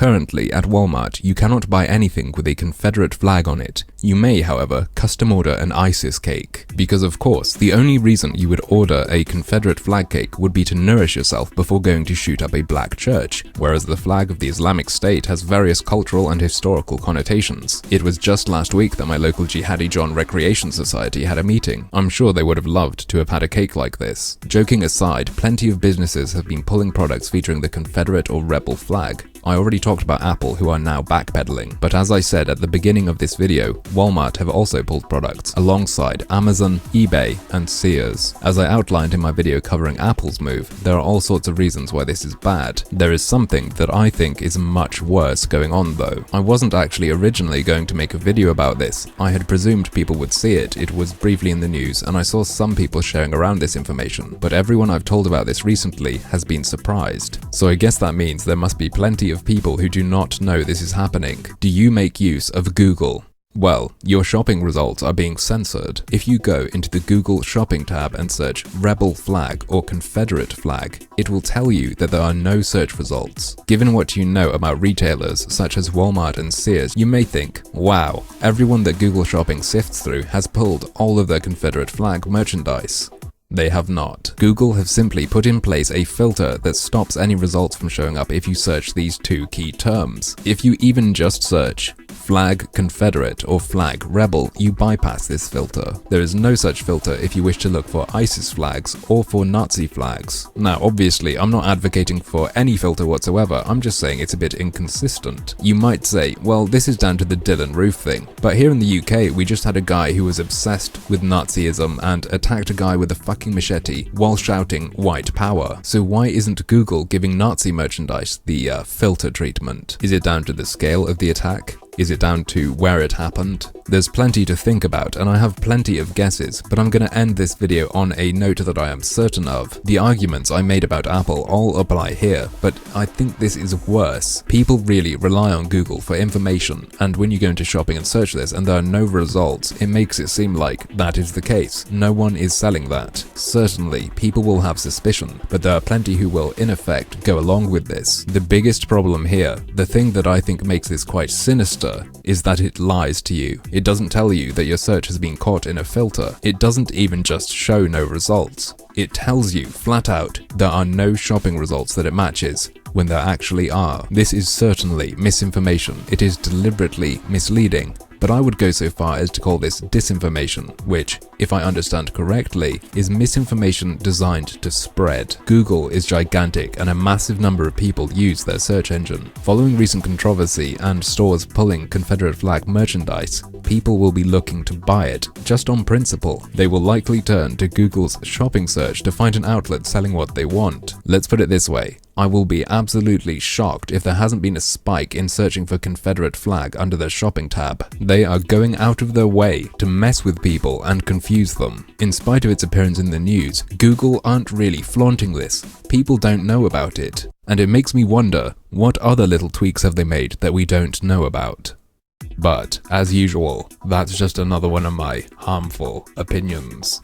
Currently, at Walmart, you cannot buy anything with a Confederate flag on it. You may, however, custom order an ISIS cake. Because of course, the only reason you would order a Confederate flag cake would be to nourish yourself before going to shoot up a black church, whereas the flag of the Islamic State has various cultural and historical connotations. It was just last week that my local Jihadi John Recreation Society had a meeting. I'm sure they would have loved to have had a cake like this. Joking aside, plenty of businesses have been pulling products featuring the Confederate or rebel flag. I already talked about Apple, who are now backpedaling, but as I said at the beginning of this video, Walmart have also pulled products, alongside Amazon, eBay, and Sears. As I outlined in my video covering Apple's move, there are all sorts of reasons why this is bad. There is something that I think is much worse going on though. I wasn't actually originally going to make a video about this. I had presumed people would see it, it was briefly in the news, and I saw some people sharing around this information, but everyone I've told about this recently has been surprised. So I guess that means there must be plenty of people who do not know this is happening. Do you make use of Google? Well, your shopping results are being censored. If you go into the Google shopping tab and search rebel flag or Confederate flag, it will tell you that there are no search results. Given what you know about retailers such as Walmart and Sears, you may think, wow, everyone that Google shopping sifts through has pulled all of their Confederate flag merchandise. They have not. Google have simply put in place a filter that stops any results from showing up if you search these two key terms. If you even just search flag Confederate or flag rebel, you bypass this filter. There is no such filter if you wish to look for ISIS flags or for Nazi flags. Now, obviously, I'm not advocating for any filter whatsoever, I'm just saying it's a bit inconsistent. You might say, well, this is down to the Dylan Roof thing, but here in the UK, we just had a guy who was obsessed with Nazism and attacked a guy with a fucking machete while shouting white power. So why isn't Google giving Nazi merchandise the filter treatment? Is it down to the scale of the attack? Is it down to where it happened? There's plenty to think about, and I have plenty of guesses, but I'm gonna end this video on a note that I am certain of. The arguments I made about Apple all apply here, but I think this is worse. People really rely on Google for information, and when you go into shopping and search this and there are no results, it makes it seem like that is the case. No one is selling that. Certainly, people will have suspicion, but there are plenty who will, in effect, go along with this. The biggest problem here, the thing that I think makes this quite sinister, is that it lies to you. It doesn't tell you that your search has been caught in a filter. It doesn't even just show no results. It tells you flat out there are no shopping results that it matches, when there actually are. This is certainly misinformation. It is deliberately misleading. But I would go so far as to call this disinformation, which, if I understand correctly, is misinformation designed to spread. Google is gigantic and a massive number of people use their search engine. Following recent controversy and stores pulling Confederate flag merchandise, people will be looking to buy it just on principle. They will likely turn to Google's shopping search to find an outlet selling what they want. Let's put it this way. I will be absolutely shocked if there hasn't been a spike in searching for Confederate flag under their shopping tab. They are going out of their way to mess with people and confuse them. In spite of its appearance in the news, Google aren't really flaunting this. People don't know about it. And it makes me wonder, what other little tweaks have they made that we don't know about? But, as usual, that's just another one of my harmful opinions.